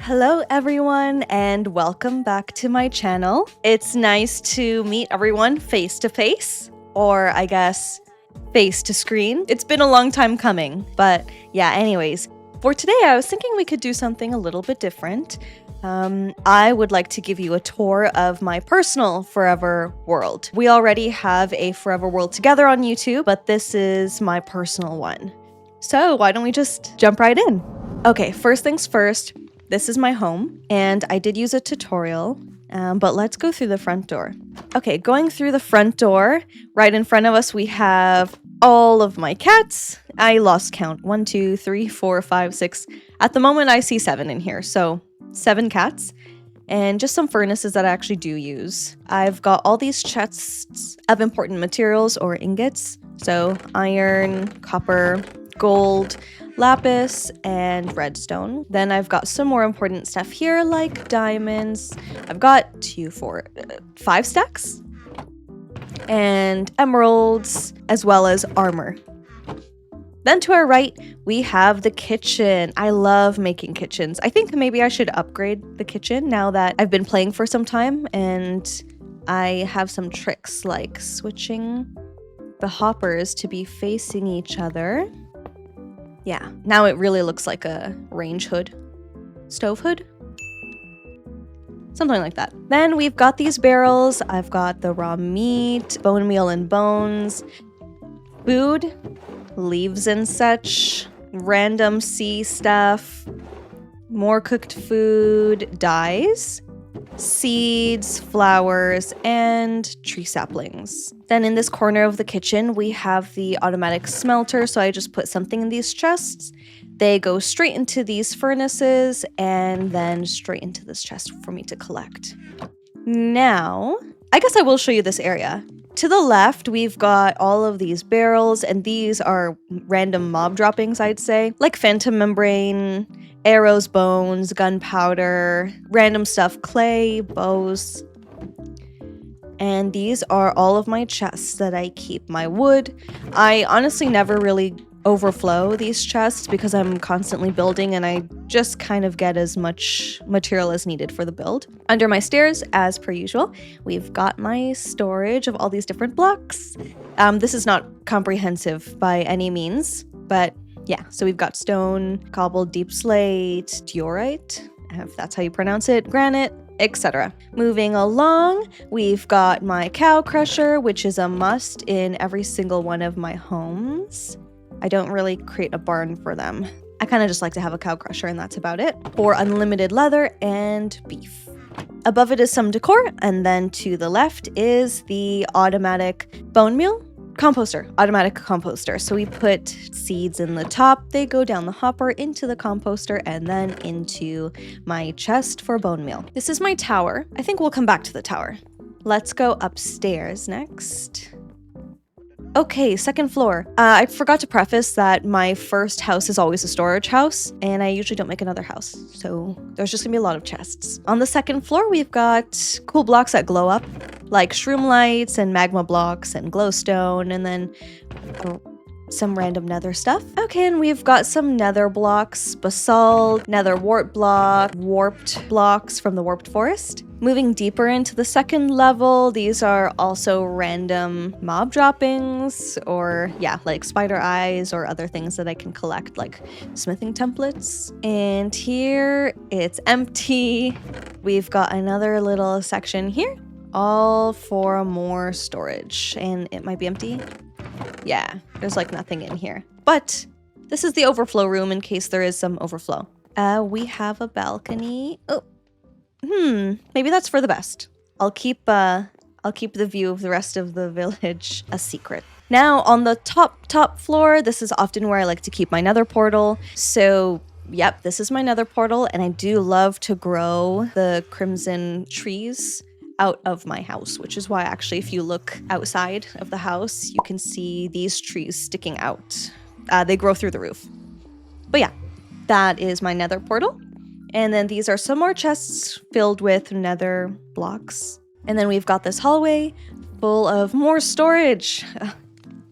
Hello everyone and welcome back to my channel. It's nice to meet everyone face to face, or I guess face to screen. It's been a long time coming, but yeah, anyways. For today I was thinking we could do something a little bit different. I would like to give you a tour of my personal forever world. We already have a forever world together on YouTube, but this is my personal one. So why don't we just jump right in? Okay, first things first. This is my home, and I did use a tutorial, but let's go through the front door. Okay, going through the front door, right in front of us we have all of my cats. I lost count. 1, 2, 3, 4, 5, 6. At the moment I see 7 in here, so 7 cats. And just some furnaces that I actually do use. I've got all these chests of important materials or ingots. So iron, copper, gold, lapis, and redstone. Then I've got some more important stuff here like diamonds. I've got 5 stacks. And emeralds, as well as armor. Then to our right, we have the kitchen. I love making kitchens. I think maybe I should upgrade the kitchen now that I've been playing for some time and I have some tricks like switching the hoppers to be facing each other. Yeah, now it really looks like a range hood. Stove hood? Something like that. Then we've got these barrels. I've got the raw meat, bone meal and bones, food, leaves and such, random sea stuff, more cooked food, dyes, seeds, flowers, and tree saplings. Then in this corner of the kitchen, we have the automatic smelter, so I just put something in these chests. They go straight into these furnaces and then straight into this chest for me to collect. Now, I guess I will show you this area. To the left, we've got all of these barrels, and these are random mob droppings, I'd say, like phantom membrane, arrows, bones, gunpowder, random stuff, clay, bows. And these are all of my chests that I keep my wood. I honestly never really overflow these chests because I'm constantly building and I just kind of get as much material as needed for the build. Under my stairs, as per usual, we've got my storage of all these different blocks. This is not comprehensive by any means, but yeah, so we've got stone, cobble, deep slate, diorite, if that's how you pronounce it, granite, etc. Moving along, we've got my cow crusher, which is a must in every single one of my homes. I don't really create a barn for them. I kind of just like to have a cow crusher and that's about it. For unlimited leather and beef. Above it is some decor, and then to the left is the automatic bone meal composter, automatic composter. So we put seeds in the top, they go down the hopper into the composter and then into my chest for bone meal. This is my tower. I think we'll come back to the tower. Let's go upstairs next. Okay, second floor. I forgot to preface that my first house is always a storage house, and I usually don't make another house, so there's just gonna be a lot of chests. On the second floor, we've got cool blocks that glow up, like shroom lights and magma blocks and glowstone, and then some random nether stuff. Okay, and we've got some nether blocks, basalt, nether wart block, warped blocks from the warped forest. Moving deeper into the second level, these are also random mob droppings, or yeah, like spider eyes or other things that I can collect, like smithing templates. And here it's empty. We've got another little section here, all for more storage, and it might be empty. Yeah, there's like nothing in here. But this is the overflow room in case there is some overflow. We have a balcony. Oh. Maybe that's for the best. I'll keep the view of the rest of the village a secret. Now, on the top floor, this is often where I like to keep my nether portal. So, yep, this is my nether portal, and I do love to grow the crimson trees out of my house, which is why actually if you look outside of the house, you can see these trees sticking out. They grow through the roof. But yeah, that is my nether portal. And then these are some more chests filled with nether blocks. And then we've got this hallway full of more storage.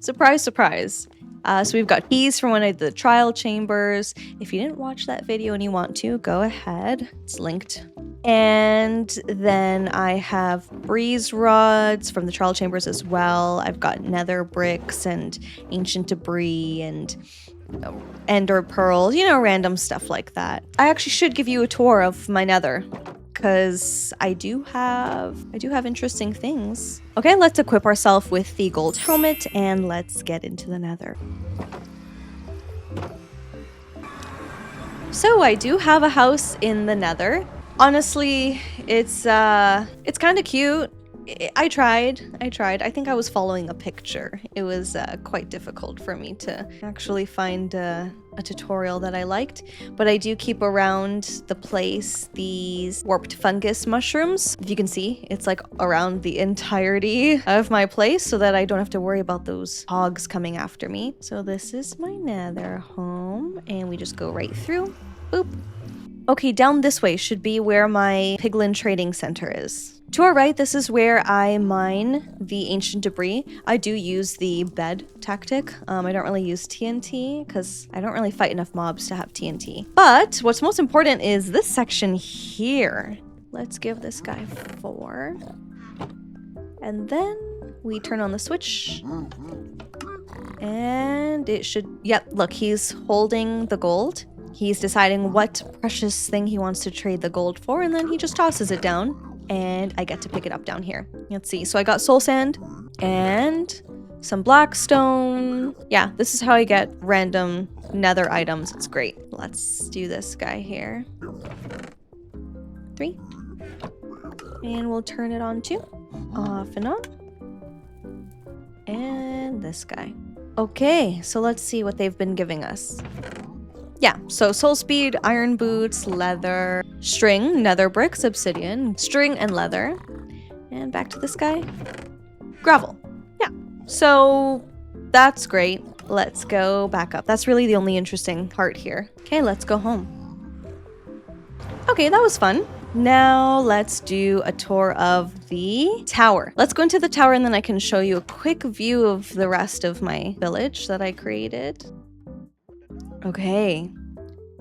Surprise, surprise. So we've got keys from one of the trial chambers. If you didn't watch that video and you want to, go ahead. It's linked. And then I have breeze rods from the trial chambers as well. I've got nether bricks and ancient debris and ender pearls, you know, random stuff like that. I actually should give you a tour of my nether, because I do have interesting things. Okay, let's equip ourselves with the gold helmet and let's get into the nether. So I do have a house in the nether. Honestly, it's kind of cute. I tried. I think I was following a picture. It was quite difficult for me to actually find a tutorial that I liked. But I do keep around the place these warped fungus mushrooms. If you can see, it's like around the entirety of my place so that I don't have to worry about those hogs coming after me. So this is my nether home and we just go right through. Boop. Okay, down this way should be where my piglin trading center is. To our right, this is where I mine the ancient debris. I do use the bed tactic. I don't really use TNT because I don't really fight enough mobs to have TNT. But what's most important is this section here. Let's give this guy 4. And then we turn on the switch. And it should, yep, look, he's holding the gold. He's deciding what precious thing he wants to trade the gold for, and then he just tosses it down. And I get to pick it up down here. Let's see. So I got soul sand and some blackstone. Yeah, this is how I get random nether items. It's great. Let's do this guy here. 3. And we'll turn it on too. Off and on. And this guy. Okay, so let's see what they've been giving us. Yeah, so soul speed, iron boots, leather, string, nether bricks, obsidian, string, and leather. And back to this guy. Gravel. Yeah, so that's great. Let's go back up. That's really the only interesting part here. Okay, let's go home. Okay, that was fun. Now let's do a tour of the tower. Let's go into the tower and then I can show you a quick view of the rest of my village that I created. Okay,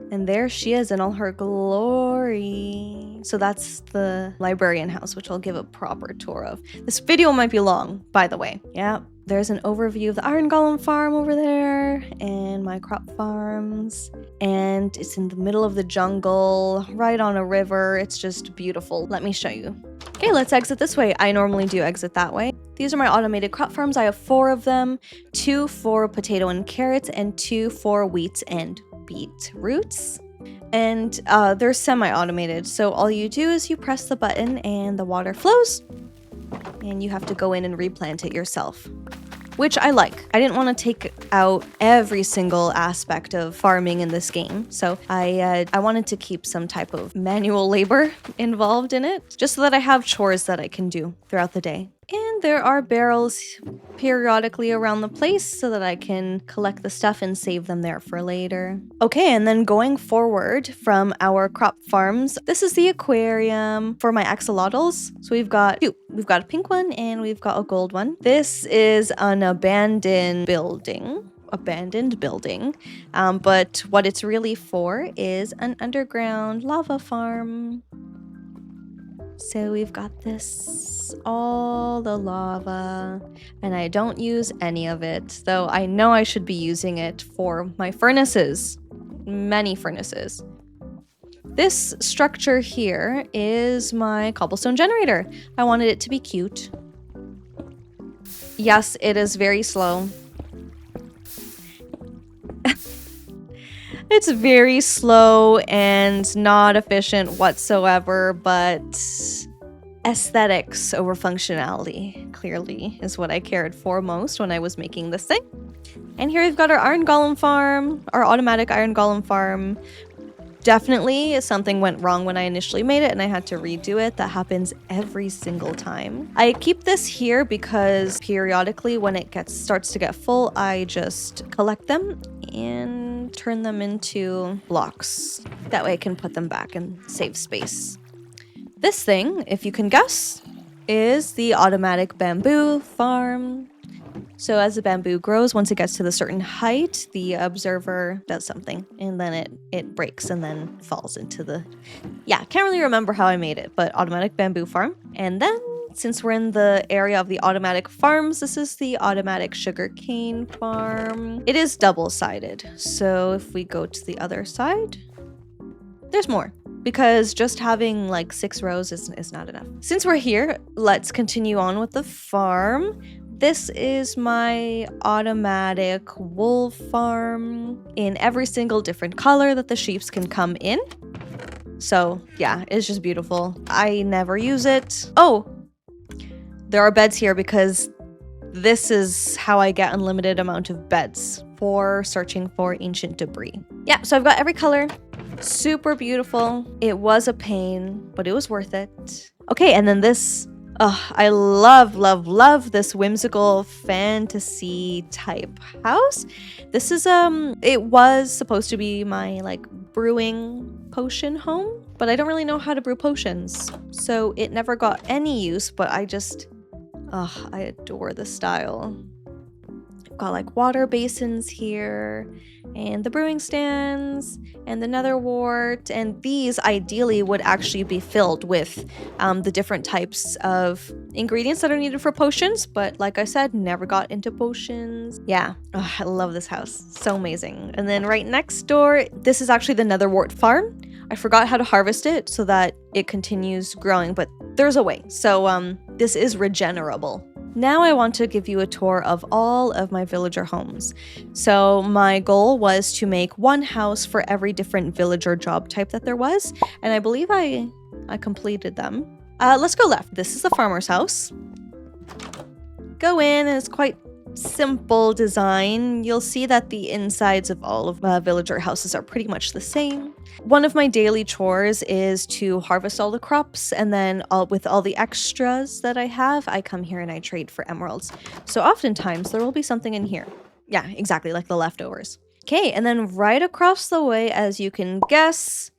and there she is in all her glory. So that's the librarian house, which I'll give a proper tour of. This video might be long, by the way. Yeah, there's an overview of the iron golem farm over there and my crop farms. And it's in the middle of the jungle, right on a river. It's just beautiful. Let me show you. Okay, let's exit this way. I normally do exit that way. These are my automated crop farms. I have 4 of them, 2 for potato and carrots and 2 for wheat and beetroots. And they're semi-automated. So all you do is you press the button and the water flows and you have to go in and replant it yourself, which I like. I didn't want to take out every single aspect of farming in this game, so I wanted to keep some type of manual labor involved in it, just so that I have chores that I can do throughout the day. And there are barrels periodically around the place so that I can collect the stuff and save them there for later. Okay, and then going forward from our crop farms, this is the aquarium for my axolotls. So we've got 2. We've got a pink one and we've got a gold one. This is an abandoned building. But what it's really for is an underground lava farm. So we've got this, all the lava, and I don't use any of it, though I know I should be using it for my furnaces, many furnaces. This structure here is my cobblestone generator. I wanted it to be cute. Yes, it is very slow. It's very slow and not efficient whatsoever, but aesthetics over functionality clearly is what I cared for most when I was making this thing. And here we've got our iron golem farm, our automatic iron golem farm. Definitely something went wrong when I initially made it and I had to redo it. That happens every single time. I keep this here because periodically when it starts to get full, I just collect them and turn them into blocks. That way I can put them back and save space. This thing, if you can guess, is the automatic bamboo farm. So as the bamboo grows, once it gets to the certain height, the observer does something, and then it breaks and then falls into the... Yeah, can't really remember how I made it, but automatic bamboo farm. And then, since we're in the area of the automatic farms, this is the automatic sugarcane farm. It is double-sided, so if we go to the other side, there's more. Because just having like 6 rows is not enough. Since we're here, let's continue on with the farm. This is my automatic wool farm in every single different color that the sheeps can come in. So yeah, it's just beautiful. I never use it. Oh, there are beds here because this is how I get unlimited amount of beds for searching for ancient debris. Yeah, so I've got every color. Super beautiful. It was a pain, but it was worth it. Okay, and then this, I love this whimsical fantasy type house. This is, it was supposed to be my like brewing potion home, but I don't really know how to brew potions. So it never got any use, but I adore the style. I've got like water basins here, and the brewing stands, and the nether wart, and these ideally would actually be filled with the different types of ingredients that are needed for potions, but like I said, never got into potions. Yeah, I love this house. So amazing. And then right next door, this is actually the nether wart farm. I forgot how to harvest it so that it continues growing, but there's a way. So this is regenerable. Now I want to give you a tour of all of my villager homes. So my goal was to make one house for every different villager job type that there was, and I believe I completed them. Let's go left. This is the farmer's house. Go in, and it's quite simple design. You'll see that the insides of all of villager houses are pretty much the same. One of my daily chores is to harvest all the crops, and then with all the extras that I have, I come here and I trade for emeralds. So oftentimes there will be something in here. Yeah, exactly, like the leftovers. Okay, and then right across the way, as you can guess,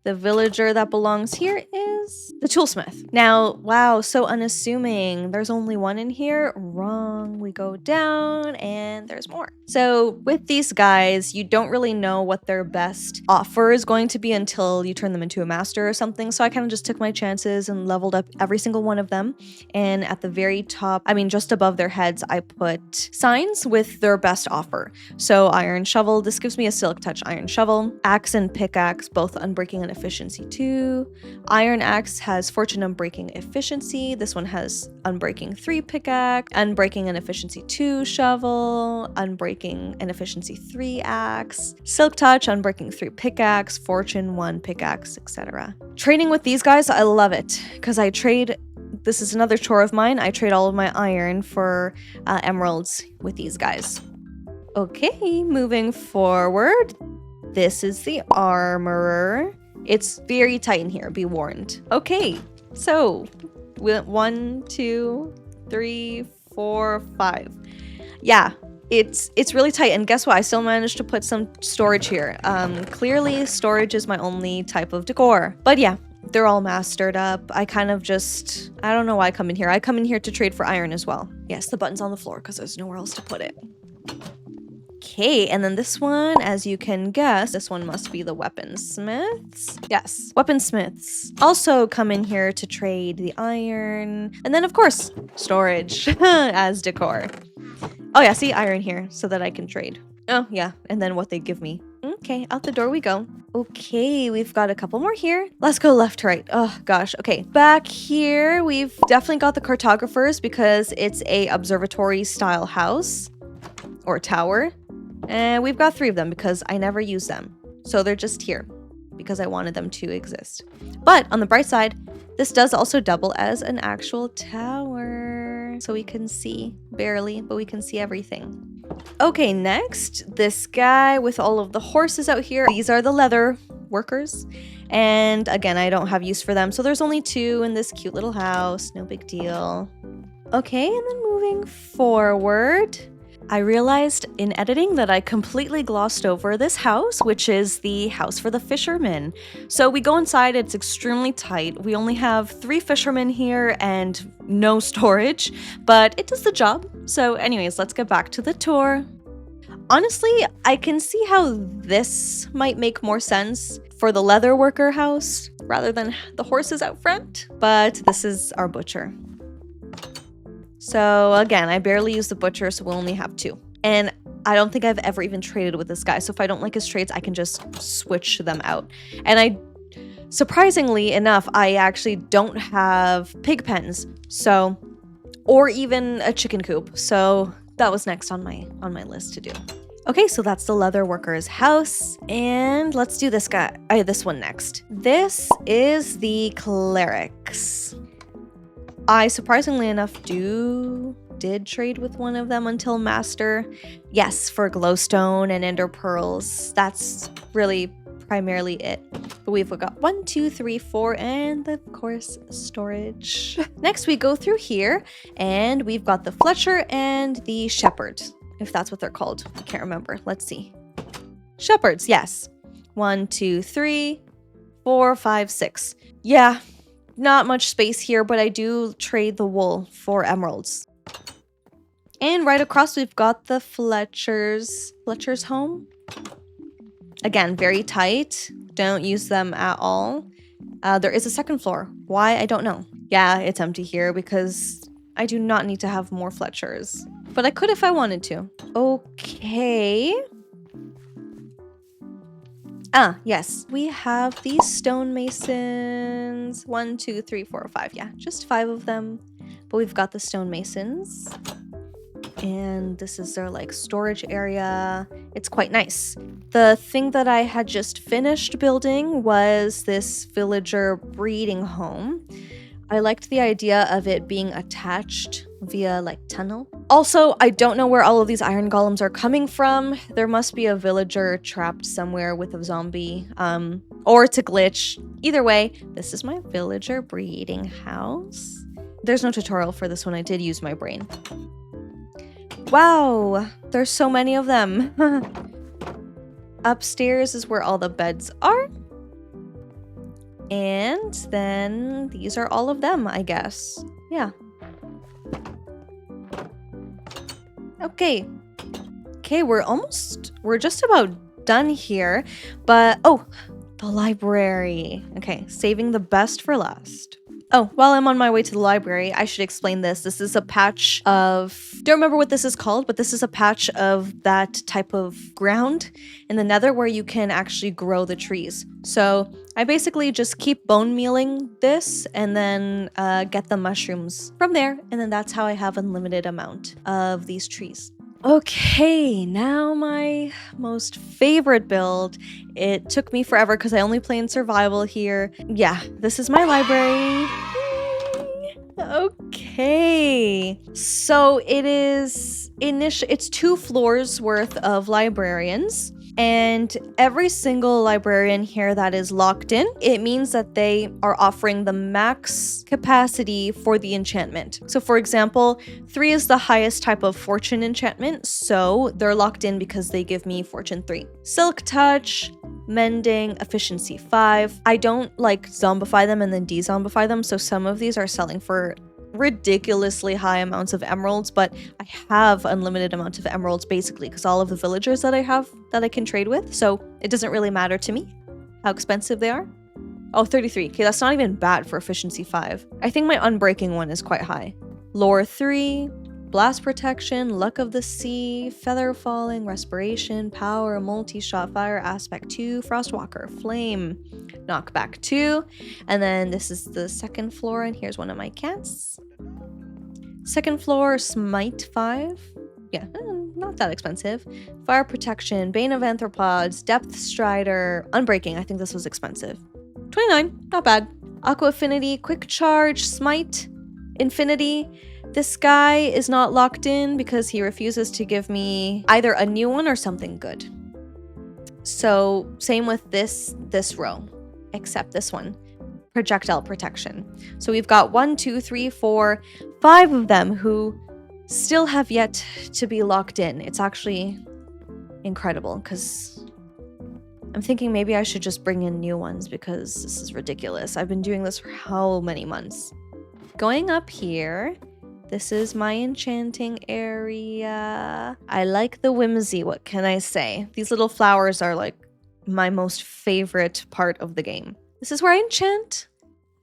the villager that belongs here is the toolsmith. Now, wow, so unassuming. There's only one in here. Wrong. We go down and there's more. So with these guys, you don't really know what their best offer is going to be until you turn them into a master or something. So I kind of just took my chances and leveled up every single one of them. And at the very top, I mean, just above their heads, I put signs with their best offer. So iron shovel, this gives me a silk touch iron shovel. Axe and pickaxe, both unbreaking and efficiency 2. Iron axe has fortune unbreaking efficiency. This one has unbreaking 3 pickaxe, unbreaking and efficiency 2 shovel, unbreaking and efficiency 3 axe, silk touch, unbreaking 3 pickaxe, fortune 1 pickaxe, etc. Trading with these guys, I love it because I trade. This is another chore of mine. I trade all of my iron for emeralds with these guys. Okay, moving forward. This is the armorer. It's very tight in here, be warned. Okay, so 1, 2, 3, 4, 5. Yeah, it's really tight, and guess what? I still managed to put some storage here. Clearly, storage is my only type of decor. But yeah, they're all mastered up. I kind of just, I don't know why I come in here. I come in here to trade for iron as well. Yes, the button's on the floor because there's nowhere else to put it. Okay, and then this one, as you can guess, this one must be the weaponsmiths. Yes, weaponsmiths also come in here to trade the iron. And then, of course, storage as decor. Oh yeah, see, iron here so that I can trade. Oh yeah, and then what they give me. Okay, out the door we go. Okay, we've got a couple more here. Let's go left to right. Oh gosh, okay. Back here, we've definitely got the cartographers because it's a observatory style house or tower. And we've got 3 of them because I never use them. So they're just here because I wanted them to exist. But on the bright side, this does also double as an actual tower. So we can see, barely, but we can see everything. Okay, next, this guy with all of the horses out here. These are the leather workers. And again, I don't have use for them. So there's only 2 in this cute little house. No big deal. Okay, and then moving forward. I realized in editing that I completely glossed over this house, which is the house for the fishermen. So we go inside, it's extremely tight. We only have 3 fishermen here and no storage, but it does the job. So anyways, let's get back to the tour. Honestly, I can see how this might make more sense for the leather worker house rather than the horses out front, but this is our butcher. So again, I barely use the butcher, so we'll only have 2. And I don't think I've ever even traded with this guy, so if I don't like his trades, I can just switch them out. And surprisingly enough, I actually don't have pig pens, so, or even a chicken coop, so that was next on my list to do. Okay, so that's the leather worker's house, and let's do this one next. This is the clerics. I surprisingly enough did trade with one of them until master. Yes, for glowstone and ender pearls. That's really primarily it. But we've got 1, 2, 3, 4, and of course storage. Next we go through here and we've got the Fletcher and the Shepherd, if that's what they're called. I can't remember. Let's see. Shepherds, yes. 1, 2, 3, 4, 5, 6. Yeah. Not much space here, but I do trade the wool for emeralds. And right across, we've got the Fletcher's home. Again, very tight. Don't use them at all. There is a second floor. Why? I don't know. Yeah, it's empty here because I do not need to have more Fletchers. But I could if I wanted to. Okay. Ah, yes. We have these stonemasons. 1, 2, 3, 4, 5. Yeah, just 5 of them. But we've got the stonemasons. And this is their like storage area. It's quite nice. The thing that I had just finished building was this villager breeding home. I liked the idea of it being attached via like tunnel. Also, I don't know where all of these iron golems are coming from. There must be a villager trapped somewhere with a zombie, or it's a glitch. Either way, this is my villager breeding house. There's no tutorial for this one. I did use my brain. Wow, there's so many of them. Upstairs is where all the beds are. And then these are all of them, I guess. Yeah. Okay, we're just about done here, but, oh, the library. Okay, saving the best for last. Oh, while I'm on my way to the library, I should explain this. This is a patch of, don't remember what this is called, but this is a patch of that type of ground in the Nether where you can actually grow the trees. So I basically just keep bone mealing this and then get the mushrooms from there. And then that's how I have unlimited amount of these trees. Okay, now my most favorite build. It took me forever because I only play in survival here. Yeah, this is my library. Okay, so it's 2 floors worth of librarians. And every single librarian here that is locked in, it means that they are offering the max capacity for the enchantment. So for example, 3 is the highest type of fortune enchantment, so they're locked in because they give me fortune 3. Silk touch, mending, efficiency 5. I don't like zombify them and then de-zombify them, so some of these are selling for ridiculously high amounts of emeralds, but I have unlimited amounts of emeralds basically because all of the villagers that I have that I can trade with, so it doesn't really matter to me how expensive they are. Oh, 33. Okay, that's not even bad for efficiency 5. I think my unbreaking one is quite high. Lore 3, blast protection, luck of the sea, feather falling, respiration, power, multi-shot fire, aspect 2, frostwalker, flame, knockback 2. And then this is the second floor, and here's one of my cats. Second floor, smite 5. Yeah, not that expensive. Fire protection, bane of anthropods, depth strider, unbreaking. I think this was expensive. 29, not bad. Aqua affinity, quick charge, smite, infinity. This guy is not locked in because he refuses to give me either a new one or something good. So same with this row, except this one, projectile protection. So we've got 1, 2, 3, 4, 5 of them who still have yet to be locked in. It's actually incredible because I'm thinking maybe I should just bring in new ones because this is ridiculous. I've been doing this for how many months? Going up here, this is my enchanting area. I like the whimsy, what can I say? These little flowers are like my most favorite part of the game. This is where I enchant,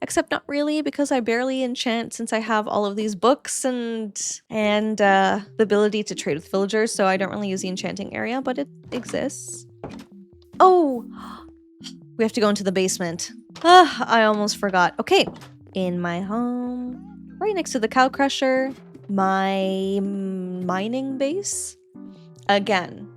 except not really because I barely enchant since I have all of these books and the ability to trade with villagers, so I don't really use the enchanting area, but it exists. Oh, we have to go into the basement. I almost forgot. Okay, in my home, right next to the cow crusher, my mining base. Again,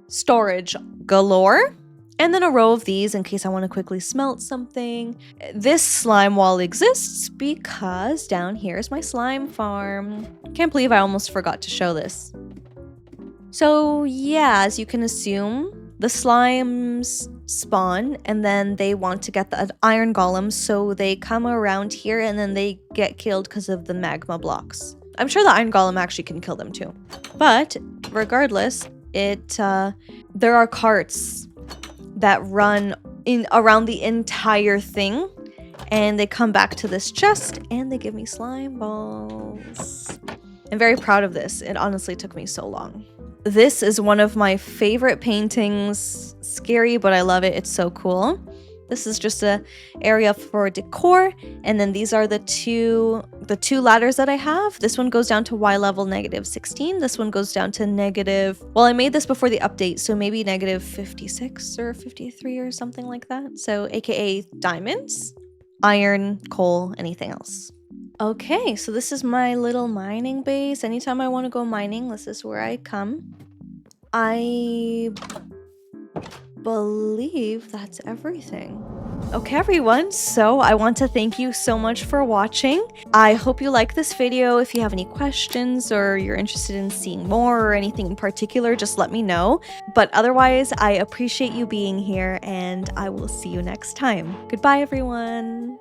storage galore. And then a row of these in case I want to quickly smelt something. This slime wall exists because down here is my slime farm. Can't believe I almost forgot to show this. So yeah, as you can assume, the slimes spawn and then they want to get the iron golems, so they come around here and then they get killed because of the magma blocks. I'm sure the iron golem actually can kill them too. But regardless, there are carts that run in around the entire thing, and they come back to this chest and they give me slime balls. I'm very proud of this. It honestly took me so long. This is one of my favorite paintings. Scary, but I love it. It's so cool. This is just a area for decor, and then these are the two ladders that I have. This one goes down to Y level -16. This one goes down to negative. Well, I made this before the update, so maybe -56 or 53 or something like that. So AKA diamonds, iron, coal, anything else. Okay, so this is my little mining base. Anytime I want to go mining, this is where I come. I believe that's everything. Okay, everyone, so I want to thank you so much for watching. I hope you like this video. If you have any questions or you're interested in seeing more or anything in particular, just let me know. But otherwise, I appreciate you being here and I will see you next time. Goodbye, everyone.